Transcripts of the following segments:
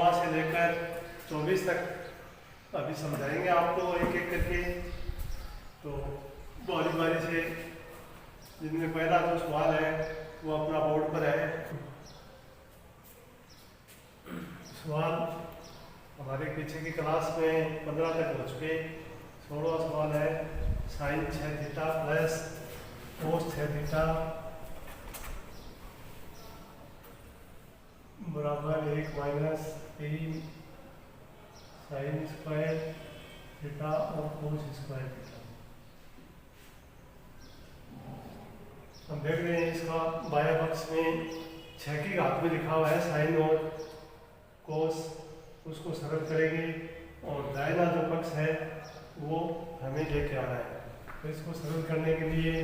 16 से लेकर 24 तक अभी समझाएंगे आपको एक एक करके। तो बारी बारी से जिनमें पहला जो सवाल है वो अपना बोर्ड पर है। सवाल हमारे पीछे की क्लास में 15 तक हो चुके। 16वां सवाल है sine 6 theta plus cos 6 theta बराबर 1 माइनस 3 साइन स्क्वायर थीटा और कोस स्क्वायर थीटा। हम देख रहे हैं इसका बाएं पक्ष में 6 की घात में लिखा हुआ है साइन और कोस, उसको सरल करेंगे और दाहिना जो पक्ष है वो हमें लेके आना है। तो इसको सरल करने के लिए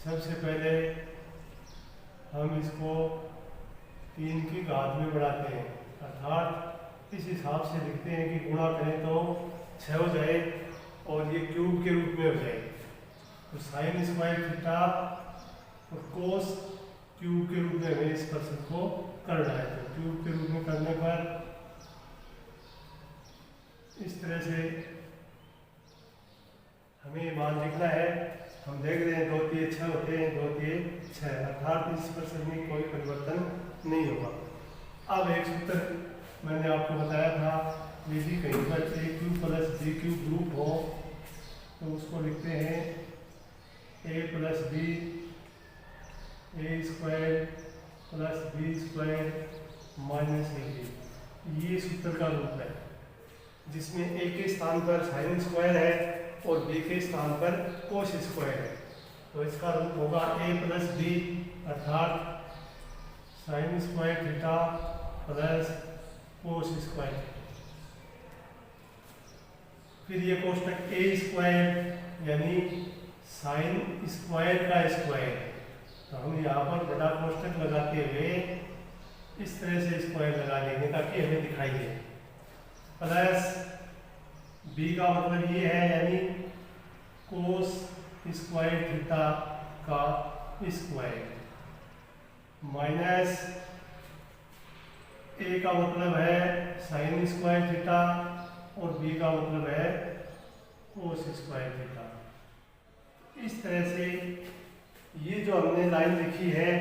सबसे पहले हम इसको 3 की घात में बढ़ाते हैं, अर्थात इस हिसाब से लिखते हैं कि गुणा करें तो 6 हो जाए और ये क्यूब के रूप में हो जाए। तो साइन स्क्वायर थीटा और कोस क्यूब के रूप में हमें इस प्रश्न को करना है। तो क्यूब के रूप में करने पर इस तरह से हमें मान लिखना है। हम देख रहे हैं 2 3 6 होते हैं, 2 3 6, अर्थात इस प्रश्न में कोई परिवर्तन नहीं होगा। अब एक सूत्र मैंने आपको बताया था, यदि कहीं पर A cube plus B cube group हो तो उसको लिखते हैं A plus B A square plus B square minus A B. ये सूत्र का रूप है जिसमें ए के स्थान पर साइन स्क्वायर है और बी के स्थान पर कोस स्क्वायर है। तो इसका रूप होगा ए प्लस बी, अर्थात sign square theta plus cos square. फिर ये कोष्टक ए स्क्वायर यानी साइन स्क्वायर का स्क्वायर। तो हम यहाँ पर बड़ा कोष्टक लगाते हुए इस तरह से स्क्वायर लगा देंगे ताकि हमें दिखाई दे। प्लस बी का मतलब ये है यानी कोस स्क्वायर थीटा का स्क्वायर, माइनस ए का मतलब है साइन स्क्वायर थीटा और बी का मतलब है कोस स्क्वायर थीटा। इस तरह से ये जो हमने लाइन लिखी है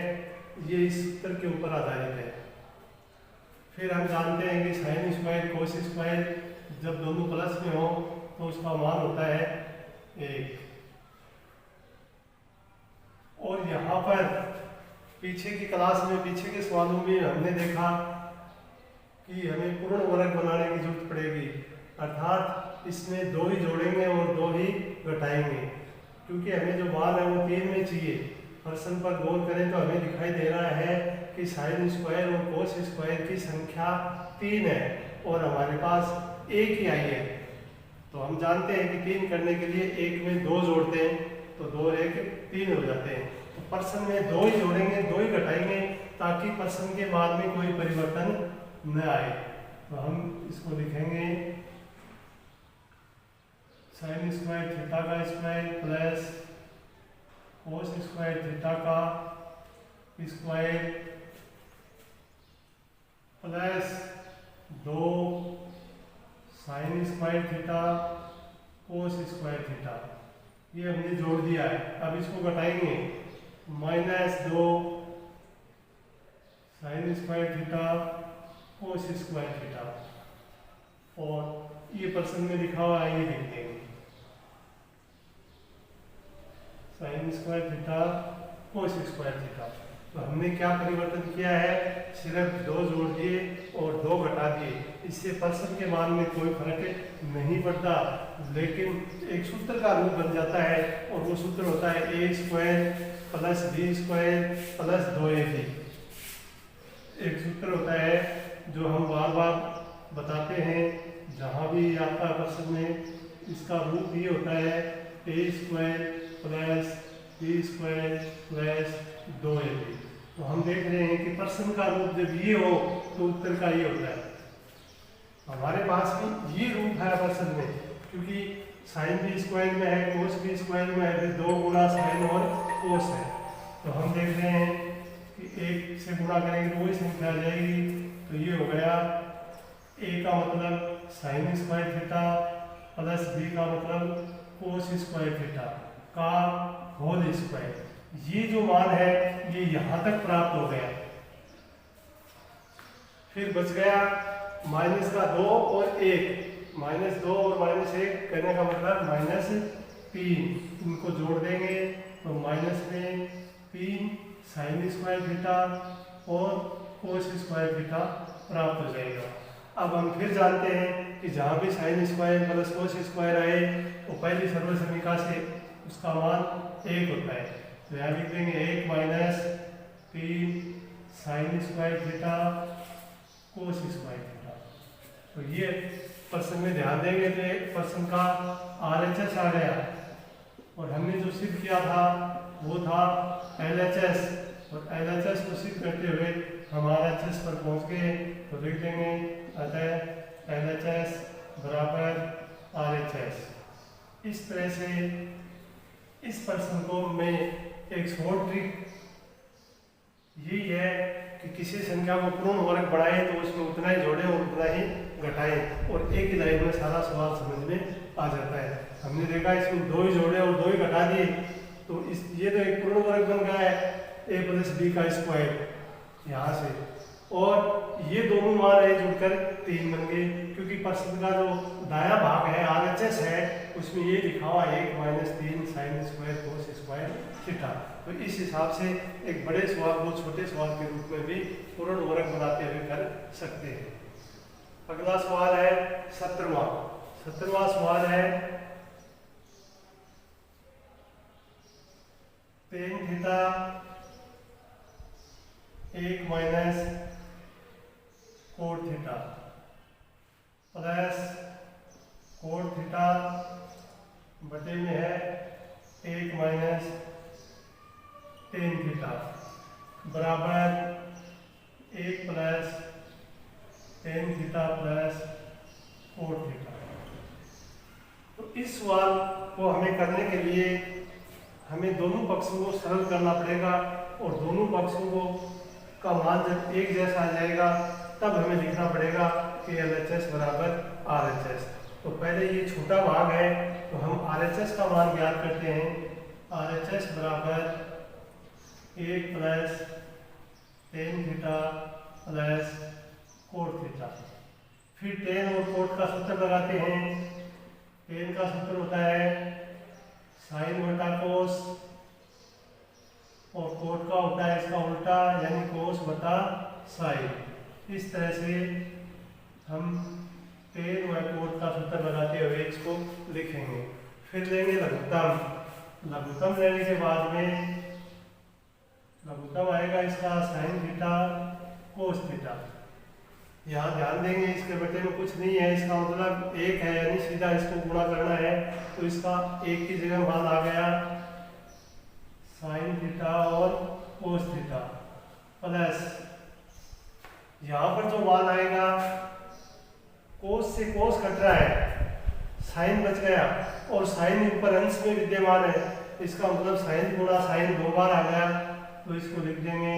ये इस सूत्र के ऊपर आधारित है। फिर हम जानते हैं कि साइन स्क्वायर कोस स्क्वायर जब दोनों प्लस में हो तो उसका मान होता है 1। और यहाँ पर पीछे की क्लास में पीछे के सवालों में हमने देखा कि हमें पूर्ण वर्ग बनाने की जरूरत पड़ेगी, अर्थात इसमें 2 ही जोड़ेंगे और 2 ही घटाएंगे, क्योंकि हमें जो मान है वो 3 में चाहिए। प्रश्न पर गौर करें तो हमें दिखाई दे रहा है कि साइन स्क्वायर और कोस स्क्वायर की संख्या 3 है और हमारे पास 1 ही आई है। तो हम जानते हैं कि 3 करने के लिए 1 में 2 जोड़ते हैं तो 2 और 1 3 हो जाते हैं। तो प्रश्न में 2 ही जोड़ेंगे, 2 ही घटाएंगे ताकि प्रश्न के मान में कोई परिवर्तन न आए। तो हम इसको लिखेंगे साइन स्क्वायर थीटा का square plus cos square theta का square plus 2 sine square theta cos square theta. ये हमने जोड़ दिया है। अब इसको घटाएंगे, minus 2 sine square theta cos square theta. और ये प्रश्न में लिखा हुआ है, ये लिख देंगे sign square theta cos square theta. तो हमने क्या परिवर्तन किया है, सिर्फ 2 जोड़ दिए और 2 घटा दिए। इससे प्रश्न के मान में कोई फर्क नहीं पड़ता, लेकिन एक सूत्र का रूप बन जाता है और वो सूत्र होता है A square plus B square plus 2ab। एक सूत्र होता है जो हम बार बार बताते हैं जहाँ भी आता है प्रश्न में, इसका रूप ये होता है A square plus B square plus 2ab। तो हम देख रहे हैं कि प्रश्न का रूप जब ये हो तो उत्तर का ये होता है। हमारे पास भी ये रूप है प्रश्न में, क्योंकि साइन बी स्क्वायर में है, कोस बी स्क्वायर में है, फिर 2 गुणा साइन और कोस है। तो हम देख रहे हैं कि 1 से गुणा करेंगे तो वही संख्या आ जाएगी। तो ये हो गया ए का मतलब sine square theta plus B का मतलब कोस स्क्वायर थीटा का होल स्क्वायर। ये जो मान है ये यहाँ तक प्राप्त हो गया। फिर बच गया माइनस का 2 और 1, -2 और -1 करने का मतलब -3। इनको जोड़ देंगे तो माइनस में 3 साइन स्क्वायर थीटा और कोस स्क्वायर थीटा प्राप्त हो जाएगा। अब हम फिर जानते हैं कि जहाँ भी sine square plus cos square आए तो पहली सर्वल समीकरण से उसका मान 1 होता है। तो यहाँ लिख देंगे 1 - 3 sign square theta cos square theta. तो ये प्रश्न में ध्यान देंगे तो एक प्रश्न का RHS आ गया और हमने जो सिद्ध किया था वो था LHS, और LHS को सिद्ध करते हुए हम RHS पर पहुंच गए। तो लिख देंगे अतः LHS बराबर RHS। इस तरह से इस प्रश्न को मैं एक शॉर्ट ट्रिक यही है कि किसी संख्या को पूर्ण वर्ग बढ़ाए तो उसमें उतना ही जोड़े और उतना ही घटाए, और एक ही लाइन में सारा सवाल समझ में आ जाता है। हमने देखा इसमें 2 ही जोड़े और 2 ही घटा दिए तो इस ये तो एक पूर्ण वर्ग बन गया है a + b का स्क्वायर यहाँ से, और ये दोनों मान है जुड़कर 3 बन गए। क्योंकि प्रश्न का जो दायां भाग है RHS है उसमें ये लिखा हुआ 1 - 3 sign square cos square theta. तो इस हिसाब से एक बड़े सवाल को छोटे सवाल के रूप में भी पूर्ण वर्ग बनाते हुए कर सकते हैं। अगला सवाल है 17वां सवाल है tan theta 1 - cot theta plus cot theta बटे में है 1 - tan थीटा बराबर 1 + tan theta plus cot theta. तो इस सवाल को हमें करने के लिए हमें दोनों पक्षों को सरल करना पड़ेगा, और दोनों पक्षों को का मान जब एक जैसा आ जाएगा तब हमें लिखना पड़ेगा कि LHS बराबर RHS। तो पहले ये छोटा भाग है तो हम RHS का मान ज्ञात करते हैं। RHS बराबर 1 + tan theta plus cot theta. फिर tan और cot का सूत्र लगाते हैं। tan का सूत्र होता है साइन बटा कोस, और कोट का होता है इसका उल्टा यानी कोस बटा साइन। इस तरह से हम tan व कोट का सूत्र लगाते हुए इसको लिखेंगे। फिर लेंगे लघुत्तम। लघुत्तम लेने के बाद में लघुत्तम आएगा इसका साइन थीटा कोस थीटा। यहाँ ध्यान देंगे इसके बटे में कुछ नहीं है, इसका मतलब 1 है यानी सीधा इसको गुणा करना है। तो इसका 1 की जगह मान आ गया साइन थीटा और कोस थीटा प्लस यहाँ पर जो मान आएगा कोस से कोस कट रहा है, साइन बच गया और साइन ऊपर अंश में विद्यमान है। इसका मतलब साइन गुणा साइन 2 बार आ गया, तो इसको लिख देंगे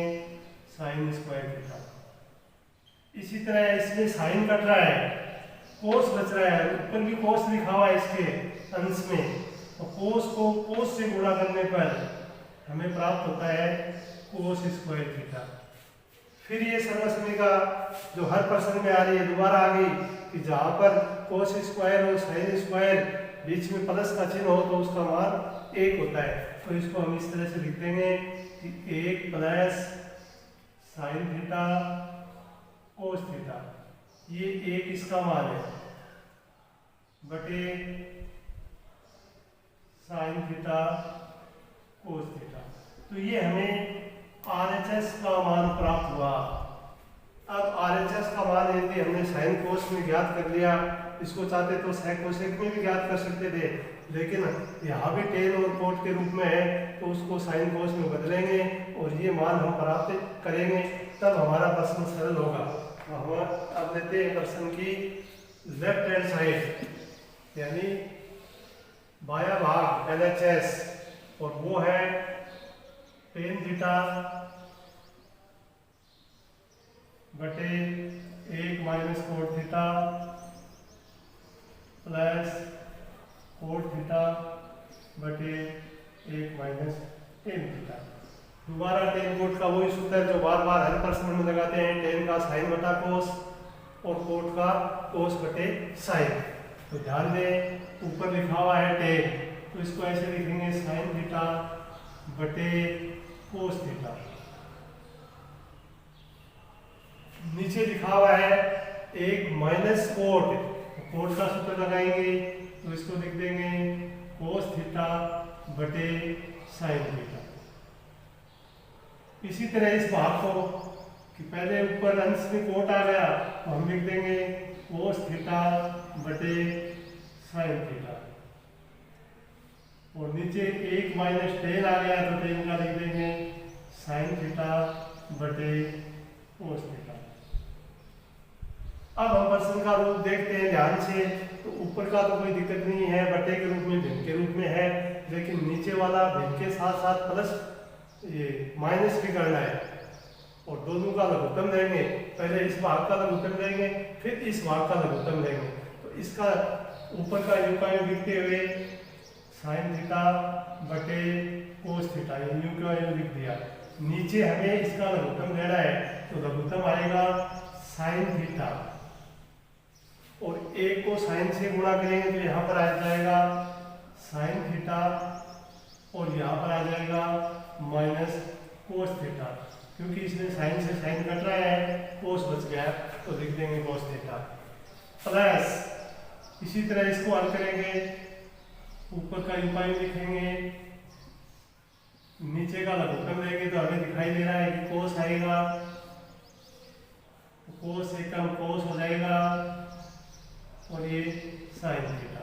साइन स्क्वायर थीटा। इसी तरह इसमें साइन कट रहा है, कोस बच रहा है, ऊपर भी कोस लिखा हुआ है इसके अंश में, तो कोस को कोस से गुणा करने पर हमें प्राप्त होता है कोस स्क्वायर थीटा। फिर ये सर्वसमीका जो हर प्रश्न में आ रही है दोबारा आ गई कि जहाँ पर कोस स्क्वायर और साइन स्क्वायर बीच में प्लस का चिन्ह हो तो उसका मान 1 होता है। तो इसको हम इस तरह से लिख देंगे कि 1 + साइन थीटा कोस थीटा, ये 1 इसका मान है बटे साइन थीटा कोस थीटा। तो ये हमें RHS का मान प्राप्त हुआ। अब RHS का मान यदि हमने साइन कोस में ज्ञात कर लिया, इसको चाहते तो sec कोसेक में भी ज्ञात कर सकते थे, लेकिन यहाँ भी टेन और कोट के रूप में है तो उसको साइन कोस में बदलेंगे और ये मान हम प्राप्त करेंगे, तब हमारा प्रश्न सरल होगा। तो हम अब लेते हैं प्रश्न की लेफ्ट हैंड साइड यानी बाया भाग LHS, और वो है tan थीटा बटे 1 minus cot theta plus cot theta बटे 1 माइनस टेन थीटा। दोबारा टेन कोट का वही सूत्र है जो बार बार हर प्रश्न में लगाते हैं, टेन का साइन बटा कोस और कोट का कोस बटे साइन। तो ध्यान दें ऊपर लिखा हुआ है टेन, तो इसको ऐसे लिखेंगे साइन थीटा बटे कोस थीटा। नीचे लिखा हुआ है 1 माइनस कोट, कोट का सूत्र लगाएंगे तो इसको लिख देंगे कोस थीटा बटे साइन थीटा। इसी तरह इस भाग को कि पहले ऊपर अंश में कोट आ गया तो हम लिख देंगे कोस थीटा बटे साइन थीटा, और नीचे 1 माइनस टेन आ गया तो टेन का लिख देंगे साइन थीटा बटे कोस थीटा। अब हम प्रश्न का रूप देखते हैं ध्यान से। तो ऊपर का तो कोई दिक्कत नहीं है, बटे के रूप में भिन्न के रूप में है, लेकिन नीचे वाला भिन्न के साथ साथ प्लस ये माइनस भी करना है और दोनों का लघुत्तम लेंगे। पहले इस भाग का लघुत्तम लेंगे फिर इस भाग का लघुत्तम लेंगे। तो इसका ऊपर का यू का यू लिखते हुए साइन थीटा बटे कोस थीटा, यू का यू लिख दिया। नीचे हमें इसका लघुत्तम लेना है तो लघुत्तम आएगा साइन थीटा, और एक को साइन से गुणा करेंगे तो यहाँ पर आ जाएगा साइन थीटा और यहाँ पर आ जाएगा माइनस कोस थीटा। क्योंकि इसमें साइन से साइन कट रहा है, कोस बच गया तो लिख देंगे कोस थीटा प्लस इसी तरह इसको हल करेंगे, ऊपर का उपाय लिखेंगे, नीचे का लघुत्तम लेंगे तो हमें दिखाई दे रहा है कि कोस आएगा, कोस से कम कोस हो जाएगा और ये साइन थीटा।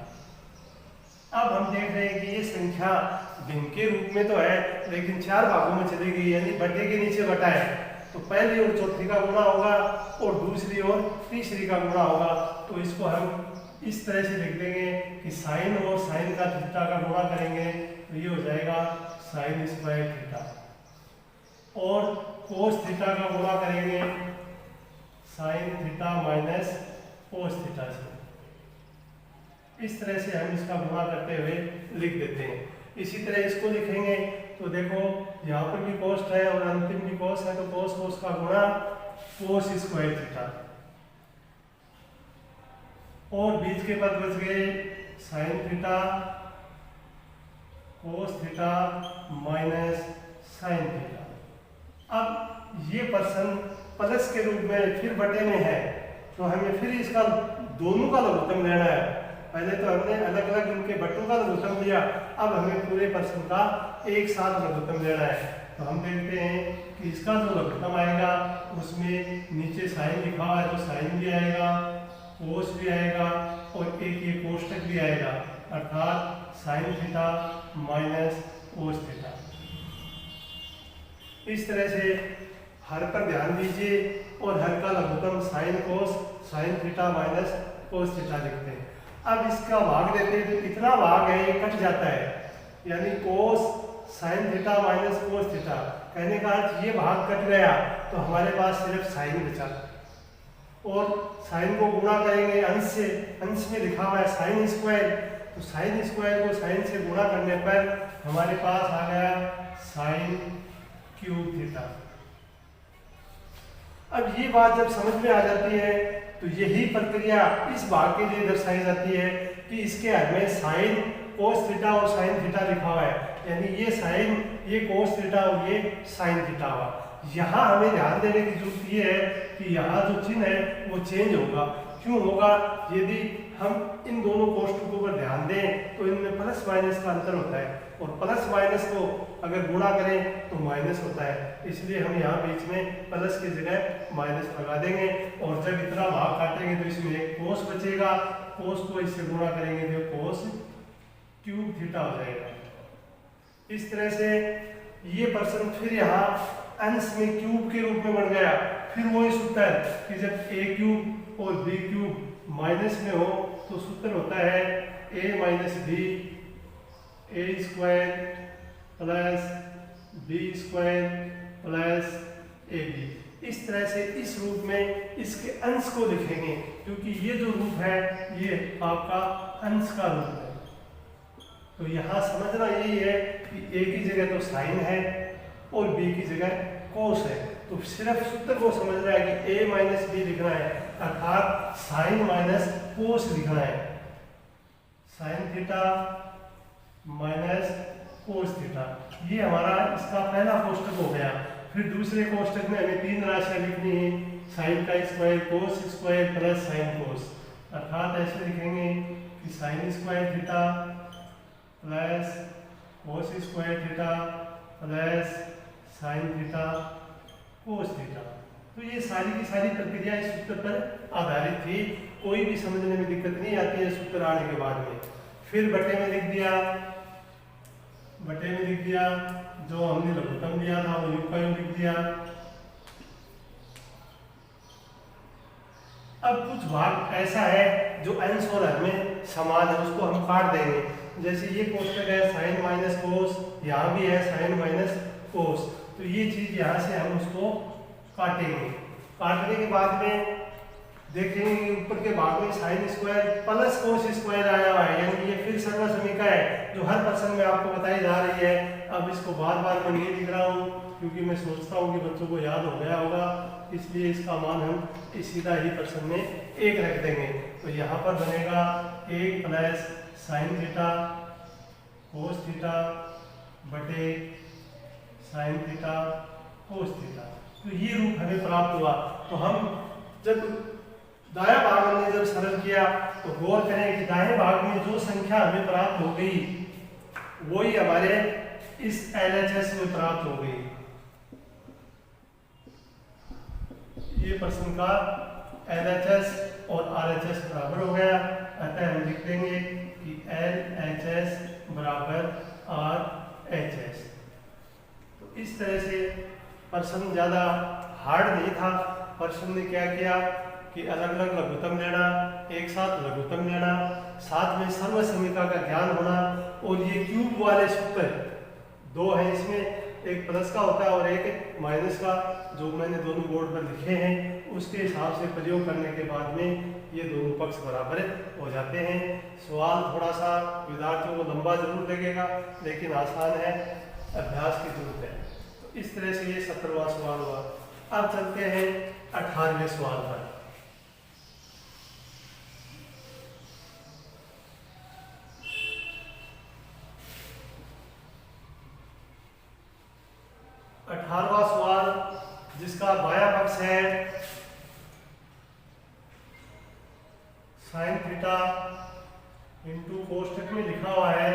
अब हम देख रहे हैं कि ये संख्या भिन्न के रूप में तो है लेकिन चार भागों में चली गई, यानी बटे के नीचे बटा है तो पहली और चौथी का गुणा होगा और दूसरी और तीसरी का गुणा होगा। तो इसको हम इस तरह से लिख देंगे कि साइन और साइन का थीटा का गुणा करेंगे तो ये हो जाएगा साइन स्क्वायर थीटा, और कोस थीटा का गुणा करेंगे sign theta minus cos theta से। इस तरह से हम इसका गुणा करते हुए लिख देते हैं। इसी तरह इसको लिखेंगे तो देखो यहाँ पर भी कोस है और अंतिम भी कोस है, तो कोस कोस का गुणा कोस स्क्वायर थीटा, और बीच के पद बच गए sine theta cos theta minus sine theta. अब ये प्रश्न प्लस के रूप में फिर बटे में है तो हमें फिर इसका दोनों का लघुत्तम लेना है। पहले तो हमने अलग अलग इनके बटों का लघुत्तम लिया, अब हमें पूरे प्रश्न का एक साथ लघुत्तम लेना है। तो हम देखते हैं कि इसका जो लघुत्तम आएगा उसमें नीचे साइन लिखा हुआ है तो साइन भी आएगा, कोस भी आएगा और एक ये कोष्टक भी आएगा, अर्थात sign theta minus cos theta. इस तरह से हर पर ध्यान दीजिए और हर का लघुत्तम sine cos sine theta minus cos theta लिखते हैं। अब इसका भाग देते हैं तो इतना भाग है ये कट जाता है, यानी कोस sine theta minus cos theta, कहने का अर्थ ये भाग कट गया तो हमारे पास सिर्फ साइन बचा, और साइन को गुणा करेंगे अंश से, अंश में लिखा हुआ है साइन स्क्वायर, तो साइन स्क्वायर को साइन से गुणा करने पर हमारे पास आ गया साइन क्यूब थीटा। अब ये बात जब समझ में आ जाती है तो यही प्रक्रिया इस भाग के लिए दर्शाई जाती है कि इसके हमें साइन कोस थीटा और साइन थीटा लिखा हुआ है, यानी ये साइन ये कोस थीटा और ये साइन थीटा हुआ। यहाँ हमें ध्यान देने की जरूरत ये है कि यहाँ जो चिन्ह है वो चेंज होगा। क्यों होगा? यदि हम इन दोनों कोष्टकों पर ध्यान दें तो इनमें प्लस माइनस का अंतर होता है, और प्लस माइनस को अगर गुणा करें तो माइनस होता है, इसलिए हम यहाँ बीच में प्लस की जगह माइनस लगा देंगे। और जब इतना भाग काटेंगे तो इसमें एक कोस बचेगा, कोस को इससे गुणा करेंगे तो कोस क्यूब थीटा हो जाएगा। इस तरह से ये प्रश्न फिर यहाँ अंश में क्यूब के रूप में बन गया। फिर वही सूत्र है कि जब ए क्यूब और बी क्यूब माइनस में हो तो सूत्र होता है A minus B A square plus B square plus A B. इस तरह से इस रूप में इसके अंश को लिखेंगे, क्योंकि ये जो रूप है ये आपका अंश का रूप है। तो यहाँ समझना यही है कि ए की जगह तो साइन है और बी की जगह कोस है, तो सिर्फ सूत्र को समझना है कि a माइनस बी लिखना है, अर्थात साइन माइनस कोस लिखना है। Sign theta minus cos theta, ये हमारा इसका पहला कोष्टक हो गया। फिर दूसरे कोष्टक में हमें 3 राशियां लिखनी है, साइन का square cos square plus sine cos, अर्थात ऐसे लिखेंगे कि sign square theta plus cos square theta plus sine theta cos theta. तो ये सारी की सारी प्रक्रिया इस सूत्र पर आधारित थी, कोई भी समझने में दिक्कत नहीं आती है सूत्र आने के बाद में। फिर बटे में लिख दिया, जो हमने लघुत्तम दिया था वो योग का योग लिख दिया। अब कुछ भाग ऐसा है जो अंश और हर में समान है, उसको हम काट देंगे। जैसे ये कोष्टक है साइन माइनस कोस, यहाँ भी है साइन माइनस कोस, तो ये चीज यहाँ से हम उसको काटेंगे। काटने के बाद में देखेंगे कि ऊपर के भाग में sine square plus cos square आया हुआ है, यानी ये फिर सर्वसमीका है जो हर प्रश्न में आपको बताई जा रही है। अब इसको बार बार मैं नहीं लिख रहा हूँ, क्योंकि मैं सोचता हूँ कि बच्चों को याद हो गया होगा, इसलिए इसका मान हम इस सीधा ही प्रश्न में 1 रख देंगे। तो यहाँ पर बनेगा 1 plus sine theta cos theta बटे साइन थीटा कोस थीटा। तो ये रूप हमें प्राप्त हुआ। तो हम जब दायां भाग हमने जब सरल किया तो गौर करें कि दाएं भाग में जो संख्या हमें प्राप्त हो गई वही हमारे इस LHS में प्राप्त हो गई। ये प्रश्न का LHS और RHS बराबर हो गया, अतः हम लिख देंगे कि LHS बराबर RHS। तो इस तरह से प्रश्न ज़्यादा हार्ड नहीं था। प्रश्न ने क्या किया कि अलग अलग लघुत्तम लेना, एक साथ लघुत्तम लेना, साथ में सर्वसमीका का ज्ञान होना, और ये क्यूब वाले सूत्र 2 हैं इसमें, एक प्लस का होता है और एक माइनस का, जो मैंने दोनों बोर्ड पर लिखे हैं, उसके हिसाब से प्रयोग करने के बाद में ये दोनों पक्ष बराबर हो जाते हैं। सवाल थोड़ा सा विद्यार्थियों को लंबा जरूर लगेगा, लेकिन आसान है, अभ्यास की जरूरत है। तो इस तरह से ये 17वां सवाल हुआ। अब चलते हैं 18वें सवाल पर। सवाल जिसका बायां पक्ष है साइन थीटा इंटू कोष्टक में लिखा हुआ है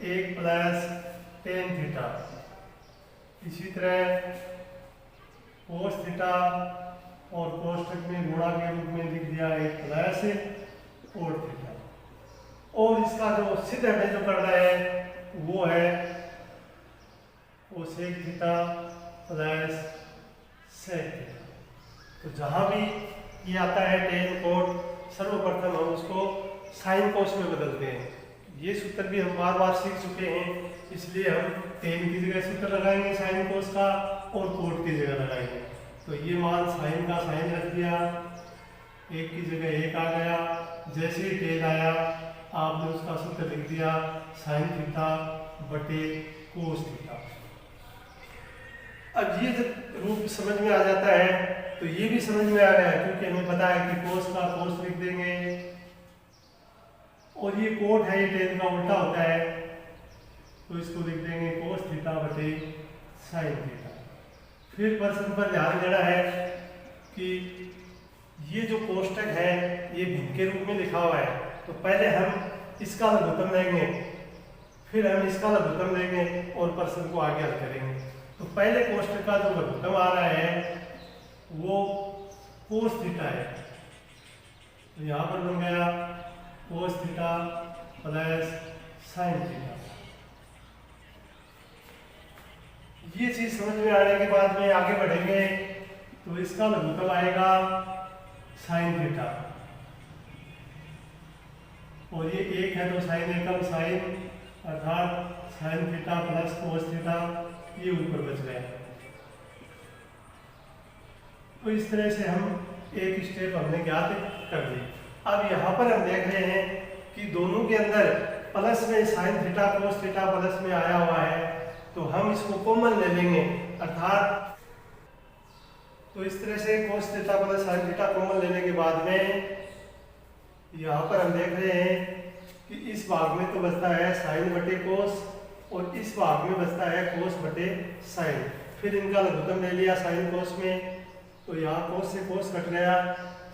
1 प्लस टेन थीटा, इसी तरह कोस थीटा और कोष्टक में गुणा के रूप में लिख दिया 1 प्लस कोट थीटा, और इसका जो सिद्ध हमें जो करना है वो है cosec theta plus sec theta. तो जहाँ भी ये आता है टेन कोट, सर्वप्रथम हम उसको साइन कोस में बदलते हैं। ये सूत्र भी हम बार बार सीख चुके हैं, इसलिए हम टेन की जगह सूत्र लगाएंगे साइन कोस का और कोट की जगह लगाएंगे। तो ये मान साइन का साइन रख दिया, 1 की जगह 1 आ गया, जैसे ही टेन आया आपने उसका सूत्र लिख दिया साइन थीटा बटे कोस थीटा। अब ये जब रूप समझ में आ जाता है तो ये भी समझ में आ गया, क्योंकि हमें पता है कि कोस का कोस लिख देंगे, और ये कोट है, ये टेन का उल्टा होता है, तो इसको लिख देंगे कोस थीटा बटे साइन थीटा। फिर प्रश्न पर ध्यान देना है कि ये जो कोष्टक है ये भिन्न के रूप में लिखा हुआ है, तो पहले हम इसका लघुत्तम लेंगे, फिर हम इसका लघुत्तम लेंगे और प्रश्न को आगे हल करेंगे। तो पहले कोष्टक का जो लघुत्तम आ रहा है वो कोस थीटा है, तो यहाँ पर बन गया cos theta plus sine theta. ये चीज समझ में आने के बाद में आगे बढ़ेंगे तो इसका लघुत्तम आएगा साइन थीटा, और ये 1 है तो साइन एकम साइन, अर्थात sine theta plus cos theta, ये ऊपर बच गया। तो इस तरह से हम एक स्टेप हमने ज्ञात कर ली। अब यहाँ पर हम देख रहे हैं कि दोनों के अंदर प्लस में sine theta cos theta plus में आया हुआ है, तो हम इसको कॉमन ले लेंगे, अर्थात तो इस तरह से cos theta plus sine theta common लेने के बाद में यहाँ पर हम देख रहे हैं कि इस भाग में तो बचता है साइन बटे कोस और इस भाग में बचता है कोस बटे साइन। फिर इनका लघुत्तम ले लिया साइन कोस में, तो यहाँ कोस से कोस कट गया,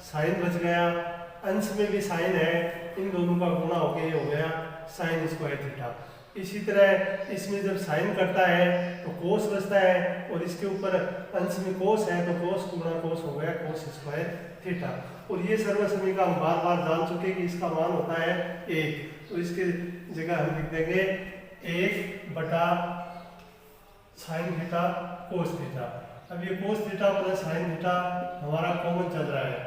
साइन बच गया, अंश में भी साइन है, इन दोनों का गुणा होके हो गया साइन स्क्वायर थीटा। इसी तरह इसमें जब साइन करता है तो कोस बचता है और इसके ऊपर अंश में कोस है तो कोस गुणा कोस हो गया कोस स्क्वायर थीटा। और ये सर्वसमय का हम बार बार जान चुके कि इसका मान होता है 1, तो इसके जगह हम लिख देंगे 1 बटा साइन थीटा कोस थीटा। अब ये cos theta plus sine theta हमारा कॉमन चल रहा है,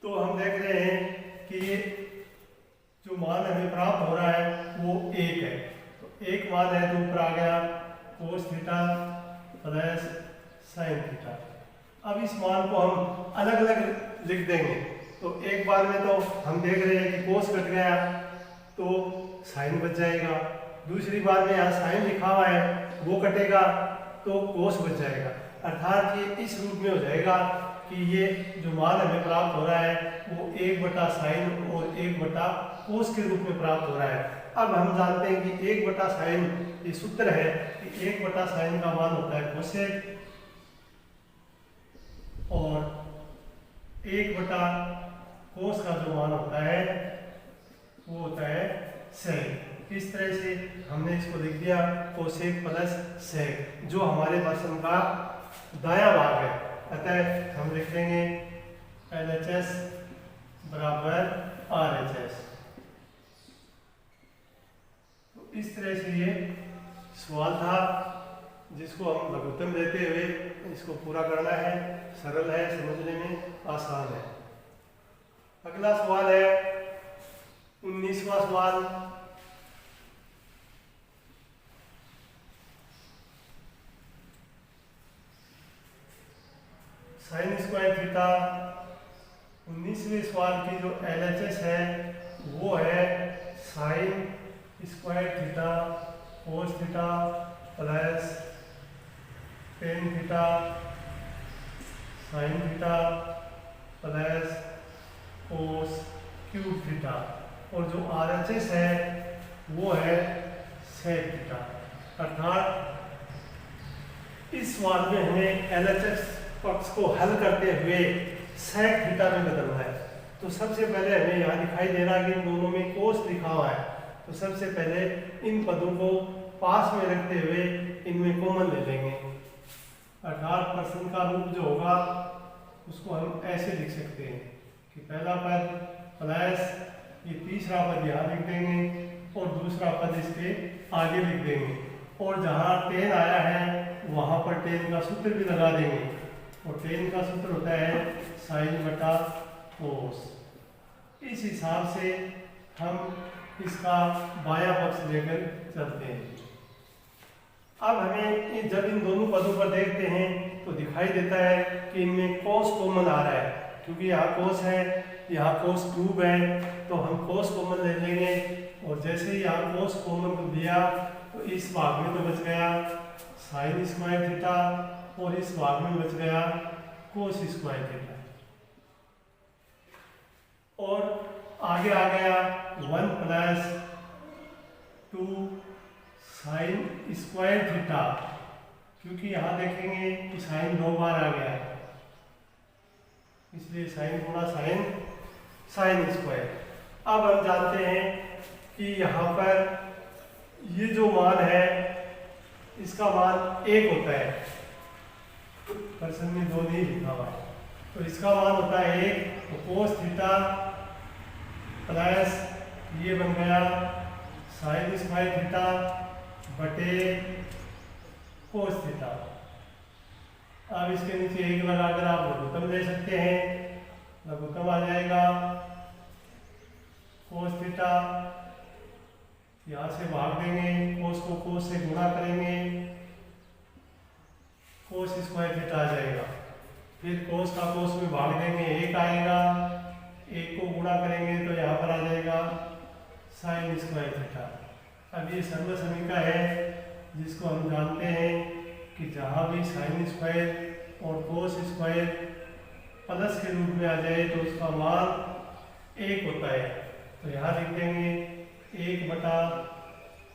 तो हम देख रहे हैं कि ये जो मान हमें प्राप्त हो रहा है वो 1 है, तो 1 मान है तो ऊपर आ गया cos theta plus sine theta. अब इस मान को हम अलग अलग लिख देंगे, तो एक बार में तो हम देख रहे हैं कि कोस कट गया तो साइन बच जाएगा, दूसरी बार में यहाँ साइन लिखा हुआ है वो कटेगा तो कोस बच जाएगा, अर्थात ये इस रूप में हो जाएगा कि ये जो मान हमें प्राप्त हो रहा है वो 1 बटा साइन और 1 बटा कोस के रूप में प्राप्त हो रहा है। अब हम जानते हैं कि 1 बटा साइन ये सूत्र है कि 1 बटा साइन का मान होता है कोसेक और 1 बटा कोस का जो मान होता है वो होता है सेक। इस तरह से हमने इसको लिख दिया कोसेक प्लस सेक, जो हमारे प्रश्न का दायां भाग है। अतः हम लिख देंगे LHS बराबर RHS। तो इस तरह से ये सवाल था जिसको हम लघुत्तम देते हुए इसको पूरा करना है, सरल है, समझने में आसान है। अगला सवाल है 19वां सवाल। साइन स्क्वायर थीटा 19वें सवाल की जो LHS है वो है sign square theta cos theta plus tan theta sine theta plus cos cube theta, और जो RHS है वो है सेक थीटा। अर्थात इस सवाल में हमें LHS पक्ष को हल करते हुए सेक थीटा में बदलना है। तो सबसे पहले हमें यहाँ दिखाई दे रहा है कि इन दोनों में कोस लिखा हुआ है, तो सबसे पहले इन पदों को पास में रखते हुए इनमें कॉमन ले लेंगे, अर्थात प्रश्न का रूप जो होगा उसको हम ऐसे लिख सकते हैं कि पहला पद प्लस ये तीसरा पद यहाँ लिख देंगे और दूसरा पद इसके आगे लिख देंगे, और जहाँ टेन आया है वहाँ पर टेन का सूत्र भी लगा देंगे, और टेन का सूत्र होता है साइन बटा कोस। इस हिसाब से हम इसका बायां पक्ष लेकर चलते हैं। अब हमें जब इन दोनों पदों पर देखते हैं तो दिखाई देता है कि इनमें कोस कॉमन आ रहा है, क्योंकि यहाँ कोस है यहाँ कोस क्यूब है, तो हम कोस कॉमन ले लेंगे, और जैसे ही यहाँ कोस कॉमन लिया तो इस भाग में तो बच गया साइन स्क्वायर थीटा और इस भाग में बच गया कोस स्क्वायर थीटा, और आगे आ गया 1 प्लस 2 साइन स्क्वायर थीटा, क्योंकि यहाँ देखेंगे कि साइन 2 बार आ गया है इसलिए साइन गुणा साइन साइन स्क्वायर। अब हम जानते हैं कि यहाँ पर ये जो मान है इसका मान 1 होता है, प्रश्न में 2 नहीं लिखा हुआ है, तो इसका मान होता है 1, तो कोस थीटा प्लस ये बन गया साइन स्क्वायर थीटा बटे कोस थीटा। अब इसके नीचे 1 लगाकर आप लघुत्तम ले सकते हैं, लघुत्तम आ जाएगा कोस थीटा, यहाँ से भाग देंगे, कोस को कोस से गुणा करेंगे, कोस स्क्वायर थीटा आ जाएगा। फिर कोस का कोस में भाग देंगे, एक आएगा, एक को गुणा करेंगे तो यहाँ पर आ जाएगा साइन स्क्वायर थीटा। अब ये सर्व समीका है जिसको हम जानते हैं कि जहाँ भी साइन स्क्वायर और कोस स्क्वायर प्लस के रूप में आ जाए तो उसका मान 1 होता है। तो यहाँ लिख देंगे 1 बटा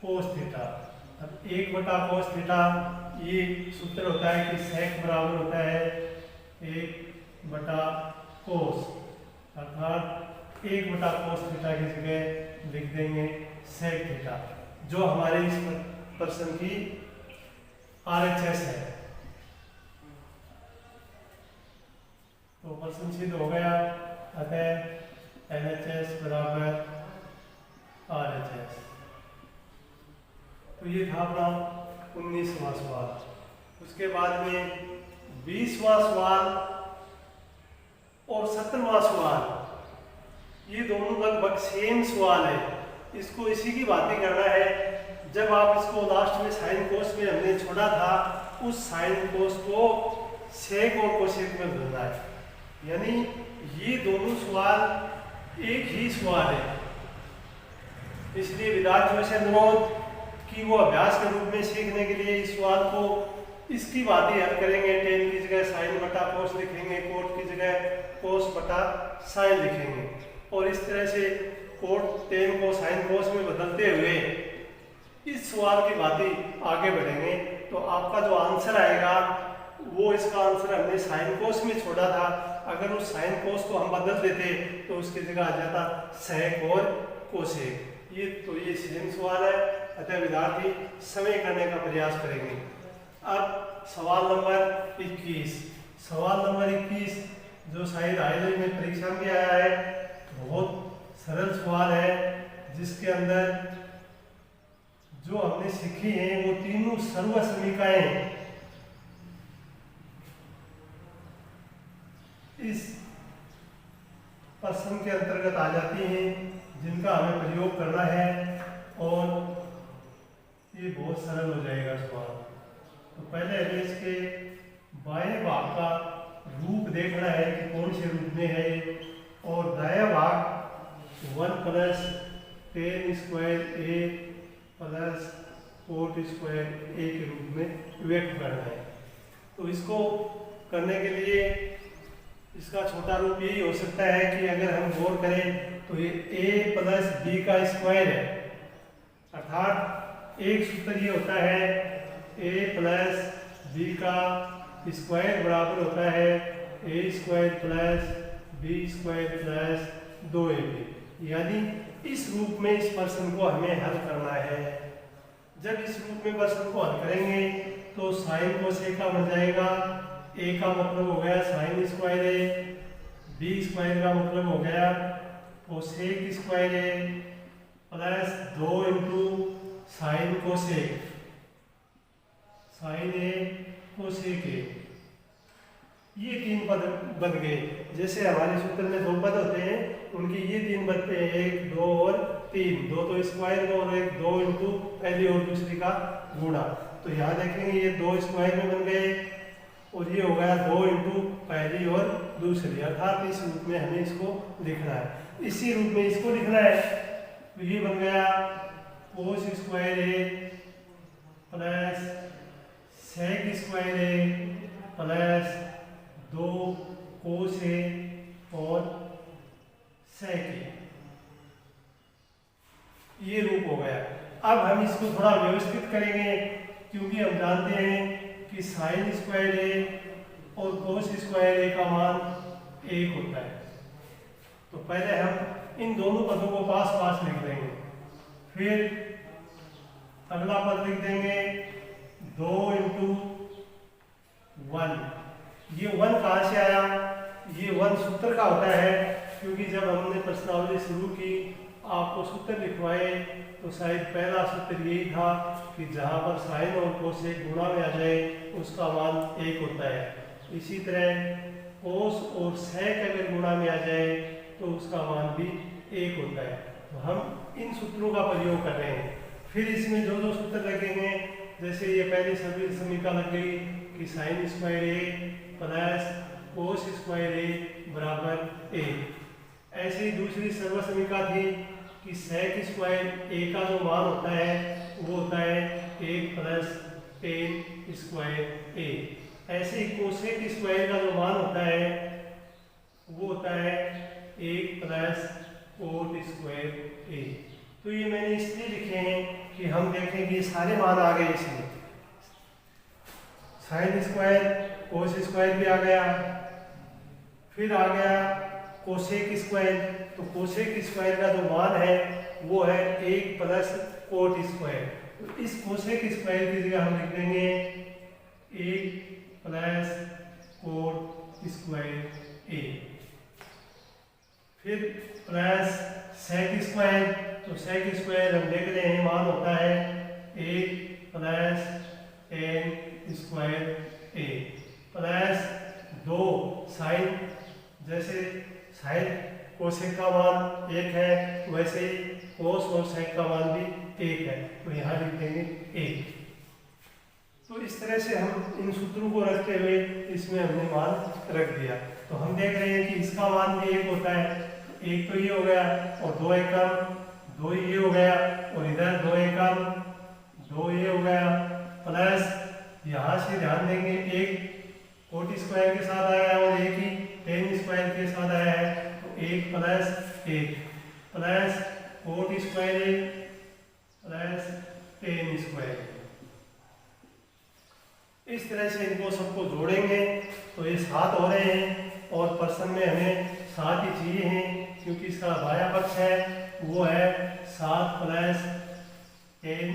कोस थीटा। अब 1 बटा कोस थीटा ये सूत्र होता है कि सेक बराबर होता है 1 बटा कोस, अर्थात 1 बटा कोस थीटा की जगह लिख देंगे सेक थीटा, जो हमारे इस प्रश्न की RHS है। तो प्रश्न सिद्ध हो गया, अतः LHS बराबर RHS। तो ये था अपना 19वां सवाल। उसके बाद में 20वां सवाल और 17वां सवाल, ये दोनों लगभग सेम सवाल है। इसको इसी की बातें करना है। जब आप इसको लास्ट में साइन कोस में हमने छोड़ा था, उस साइन कोस को सेक और कोसेक में बदलना है। यानी ये दोनों सवाल एक ही सवाल है। इसलिए विद्यार्थियों से अनुरोध कि वो अभ्यास के रूप में सीखने के लिए इस सवाल को इसकी बातें हल करेंगे। टेन की जगह साइन बटा कोस लिखेंगे, कोट की जगह कोस बटा साइन लिखेंगे, और इस तरह से कोट टेन को साइन कोस में बदलते हुए इस सवाल की बातें आगे बढ़ेंगे। तो आपका जो आंसर आएगा वो, इसका आंसर हमने साइन कोस में छोड़ा था, अगर उस साइन कोस को हम बदल देते तो उसकी जगह आ जाता सेक और कोसेक। ये सेम सवाल है, अतः विद्यार्थी समय करने का प्रयास करेंगे। अब सवाल नंबर 21। सवाल नंबर 21 जो शायद हाईलाइट में परीक्षा में आया है, बहुत सरल सवाल है, जिसके अंदर जो हमने सीखी हैं वो तीनों सर्व समीकाएं इस प्रश्न के अंतर्गत आ जाती हैं, जिनका हमें प्रयोग करना है, और ये बहुत सरल हो जाएगा सवाल। तो पहले हमें इसके बाएं भाग का रूप देखना है कि कौन से रूप में है, और दायां भाग 1 प्लस टेन स्क्वायर ए प्लस कोट स्क्वायर ए के रूप में व्यक्त करना है। तो इसको करने के लिए इसका छोटा रूप यही हो सकता है कि अगर हम गौर करें तो ये a प्लस बी का स्क्वायर है, अर्थात एक सूत्र ये होता है a प्लस बी का स्क्वायर बराबर होता है a square plus B square plus 2ab। यानी इस रूप में इस प्रश्न को हमें हल करना है। जब इस रूप में प्रश्न को हल करेंगे तो साइन कोसेक का बन जाएगा। a का मतलब हो गया साइन स्क्वायर है, b स्क्वायर का मतलब हो गया कोसेक स्क्वायर है, plus 2 into sine cosec, sine a cosec a. ये 3 पद बन गए। जैसे हमारे सूत्र में 2 पद होते हैं, उनके ये 3 बनते हैं, 1, 2 और 3। 2 तो स्क्वायर में, और 1 2 इंटू पहली और दूसरी का गुणा। तो यहाँ देखेंगे ये 2 स्क्वायर में बन गए, और ये हो गया 2 इंटू पहली और दूसरी, अर्थात इस रूप में हमें इसको लिखना है। इसी रूप में इसको लिखना है। तो ये बन गया कोस स्क्वायर ए प्लस सेक स्क्वायर ए प्लस 2 कोस ए और सेक ए। ये रूप हो गया। अब हम इसको थोड़ा व्यवस्थित करेंगे, क्योंकि हम जानते हैं कि साइन स्क्वायर ए और कोस स्क्वायर ए का मान 1 होता है। तो पहले हम इन दोनों पदों को पास पास लिख देंगे, फिर अगला पद लिख देंगे 2 इंटू 1। ये 1 कहाँ से आया? ये 1 सूत्र का होता है, क्योंकि जब हमने प्रश्नावली शुरू की, आपको सूत्र लिखवाए, तो शायद पहला सूत्र यही था कि जहाँ पर साइन और कोसेक गुणा में आ जाए उसका मान 1 होता है। इसी तरह कोस और सेक अगर गुणा में आ जाए तो उसका मान भी 1 होता है। तो हम इन सूत्रों का प्रयोग कर रहे हैं। फिर इसमें जो जो सूत्र लगेंगे, जैसे ये पहली सभी समीका लग गई, कि साइन स्क्वायर ए प्लस कोस स्क्वायर ए बराबर ए। ऐसे ही दूसरी सर्वसमीका थी कि सेक स्क्वायर ए का जो मान होता है वो होता है 1 प्लस टेन स्क्वायर ए। ऐसे ही कोसेक स्क्वायर का जो मान होता है वो होता है 1 प्लस कोट स्क्वायर ए। तो ये मैंने इसलिए लिखे हैं कि हम देखें कि सारे मान आ गए इसमें, साइन स्क्वायर कोस स्क्वायर भी आ गया, फिर आ गया कोसेक स्क्वायर। तो कोसेक स्क्वायर का जो मान है वो है 1 प्लस कोट स्क्वायर। तो इस कोसेक स्क्वायर की जगह हम लिख देंगे 1 प्लस कोट स्क्वायर ए। फिर प्लस सेक स्क्वायर। तो सेक स्क्वायर हम देख रहे हैं मान होता है 1 प्लस टेन स्क्वायर ए प्लस 2 साइन, जैसे साइन कोसेक का मान 1 है वैसे ही कोस और सेक का मान भी 1 है, तो यहाँ लिख देंगे 1। तो इस तरह से हम इन सूत्रों को रखते हुए इसमें हमने मान रख दिया। तो हम देख रहे हैं कि इसका मान भी 1 होता है, 1 तो ये हो गया और 2 एकम 2 ये हो गया और इधर 2 एकम 2 ये हो गया, प्लस यहाँ से ध्यान देंगे 1 कोट स्क्वायर के साथ आया है और 1 ही टेन स्क्वायर के साथ आया है, तो 1 plus 1 plus coat square plus ten square. इस तरह से इनको सबको जोड़ेंगे तो ये 7 हो रहे हैं और प्रश्न में हमें 7 ही चाहिए हैं क्योंकि इसका बायां पक्ष है वो है 7 प्लस टेन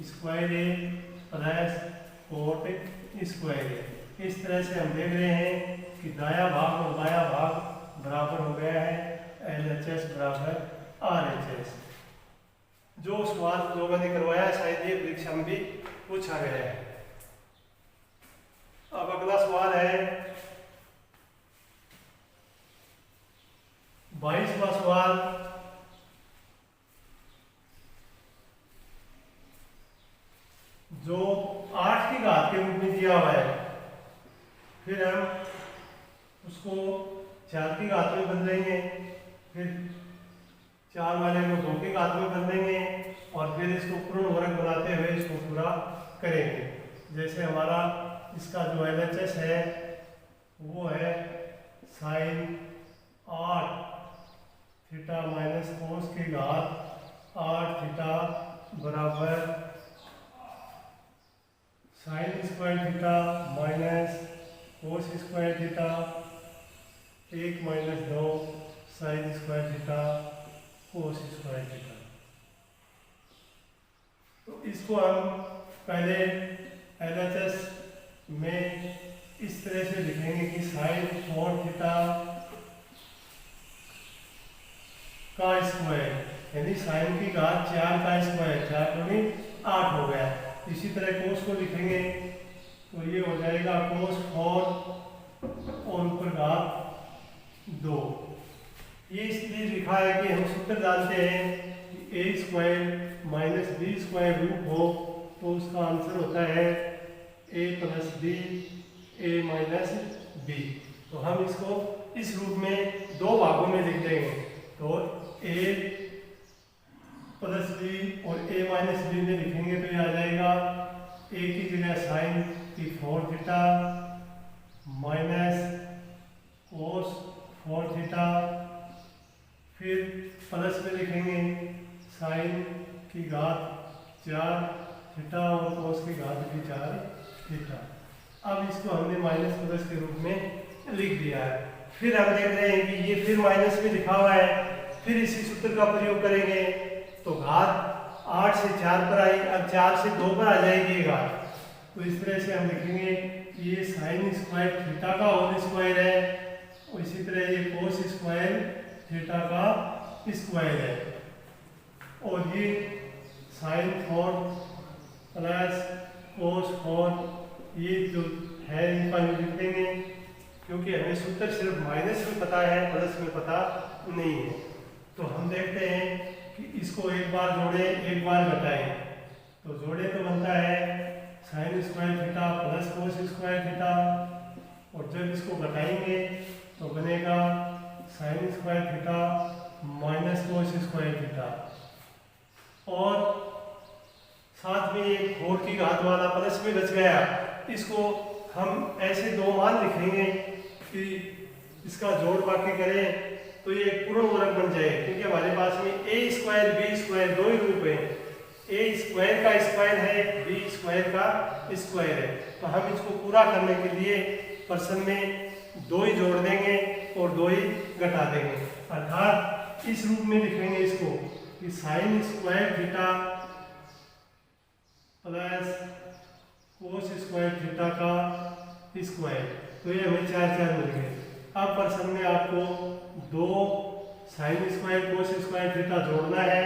स्क्वायर ए प्लस कोट स्क्वायर ए। इस तरह से हम देख रहे हैं कि दायां भाग और बायां भाग बराबर हो गया है, LHS बराबर RHS। जो सवाल जो मैंने करवाया शायद ये परीक्षा में भी पूछा गया है। अब अगला सवाल है 22वां सवाल। जो 8 की घात के रूप में दिया हुआ है, फिर हम उसको 4 की घात में बदलेंगे, फिर 4 वाले को 2 की घात में बदलेंगे और फिर इसको पूर्ण वर्ग बनाते हुए इसको पूरा करेंगे। जैसे हमारा इसका जो LHS है वो है साइन 8 थीटा माइनस कोस की घात 8 थीटा बराबर साइन स्क्वायर थीटा माइनस कोस square theta 1 minus 2 sine square theta cos square theta. तो इसको हम पहले LHS में इस तरह से लिखेंगे कि साइन 4 थीटा का स्क्वायर यानी साइन की घात 4 का स्क्वायर, 4 दूनी 8 हो गया। इसी तरह कोस को लिखेंगे तो ये हो जाएगा कोस 4 और ऊपर घात 2। ये इसलिए लिखा है कि हम सूत्र जानते हैं कि A square minus B square root हो तो उसका आंसर होता है A plus B A minus B. तो हम इसको इस रूप में 2 भागों में लिख देंगे, तो ए प्लस बी और ए माइनस बी में लिखेंगे तो ये आ जाएगा ए की जगह साइन की 4 थीटा माइनस कोस 4 थीटा, फिर प्लस में लिखेंगे साइन की घात 4 थीटा और कोस की घात भी 4 थीटा। अब इसको हमने माइनस प्लस के रूप में लिख दिया है। फिर हम देख रहे हैं कि ये फिर माइनस में लिखा हुआ है, फिर इसी सूत्र का प्रयोग करेंगे तो घात 8 से 4 पर आई, अब 4 से 2 पर आ जाएगी ये घात। तो इस तरह से हम लिखेंगे कि ये साइन स्क्वायर थीटा का होल स्क्वायर है और इसी तरह ये कोस स्क्वायर थीटा का स्क्वायर है और ये साइन 4 प्लस कोस 4 ये जो है इनका लिख देंगे क्योंकि हमें सूत्र सिर्फ माइनस में पता है, प्लस में पता नहीं है। तो हम देखते हैं कि इसको एक बार जोड़े एक बार घटाएं, तो जोड़े तो बनता है sign square theta plus cos square theta, और जब इसको घटाएंगे तो बनेगा साइन स्क्वायर थीटा माइनस कोस स्क्वायर थीटा, और साथ में एक 4 की घात वाला प्लस में बच गया। इसको हम ऐसे दो मान लिखेंगे कि इसका जोड़ बाकी करें तो ये एक पूर्ण वर्ग बन जाए, क्योंकि हमारे पास में ए स्क्वायर बी स्क्वायर दो ही रूप है, ए स्क्वायर का स्क्वायर है, बी स्क्वायर का स्क्वायर है। तो हम इसको पूरा करने के लिए प्रश्न में दो ही जोड़ देंगे और दो ही घटा देंगे, अर्थात इस रूप में लिखेंगे इसको कि sign square theta plus cos square theta का स्क्वायर, तो ये हमें 4 मिल गए। अब प्रश्न में आपको दो sine square cos square theta जोड़ना है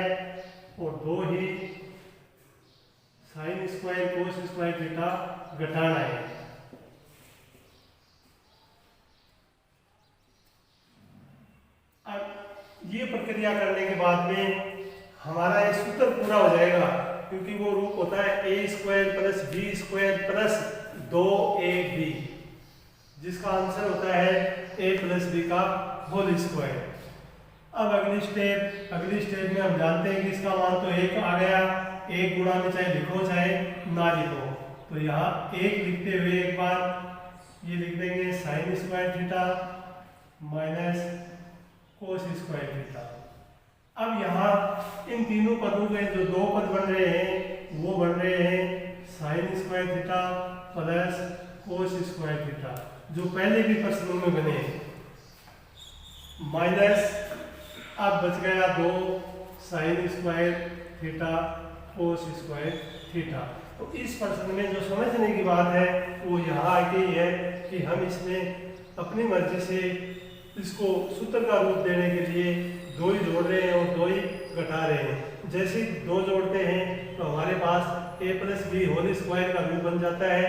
और दो ही sine square cos square theta घटाना है। अब ये प्रक्रिया करने के बाद में हमारा ये सूत्र पूरा हो जाएगा, क्योंकि वो रूप होता है A square plus B square plus 2ab, जिसका आंसर होता है a प्लस बी का होल स्क्वायर। अब अगली स्टेप में हम जानते हैं कि इसका मान तो 1 आ गया, 1 गुणा में चाहे लिखो चाहे ना लिखो, तो यहाँ 1 लिखते हुए एक बार ये लिख देंगे साइन स्क्वायर थीटा माइनस कोस स्क्वायर थीटा। अब यहाँ इन तीनों पदों के जो दो पद बन रहे हैं वो बन रहे हैं sign square theta plus cos square theta, जो पहले भी प्रश्नों में बने हैं, माइनस अब बच गया 2 sine square theta cos square theta. तो इस प्रश्न में जो समझने की बात है वो यहाँ आके ही है कि हम इसमें अपनी मर्जी से इसको सूत्र का रूप देने के लिए दो ही जोड़ रहे हैं और दो ही घटा रहे हैं। जैसे दो जोड़ते हैं तो हमारे पास a plus b whole square का रूप बन जाता है,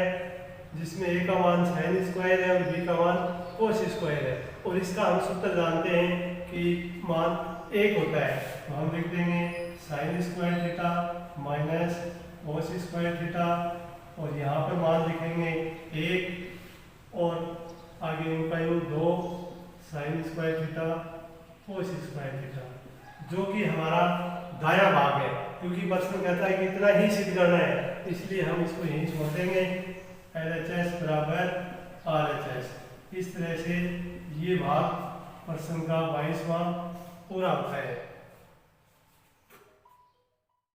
जिसमें a का मान साइन स्क्वायर है और b का मान कोस स्क्वायर है, और इसका हम सूत्र जानते हैं कि मान 1 होता है। तो हम लिख देंगे साइन स्क्वायर थीटा माइनस कोस स्क्वायर थीटा, और यहाँ पर मान लिखेंगे 1 और आगे इनका यूं 2 sine square theta cos square theta, जो कि हमारा दायां भाग है, क्योंकि प्रश्न कहता है कि इतना ही सिद्ध करना है, इसलिए हम इसको यहीं छोड़ देंगे। LHS बराबर RHS। इस तरह से ये भाग प्रश्न का 22वां पूरा होता है।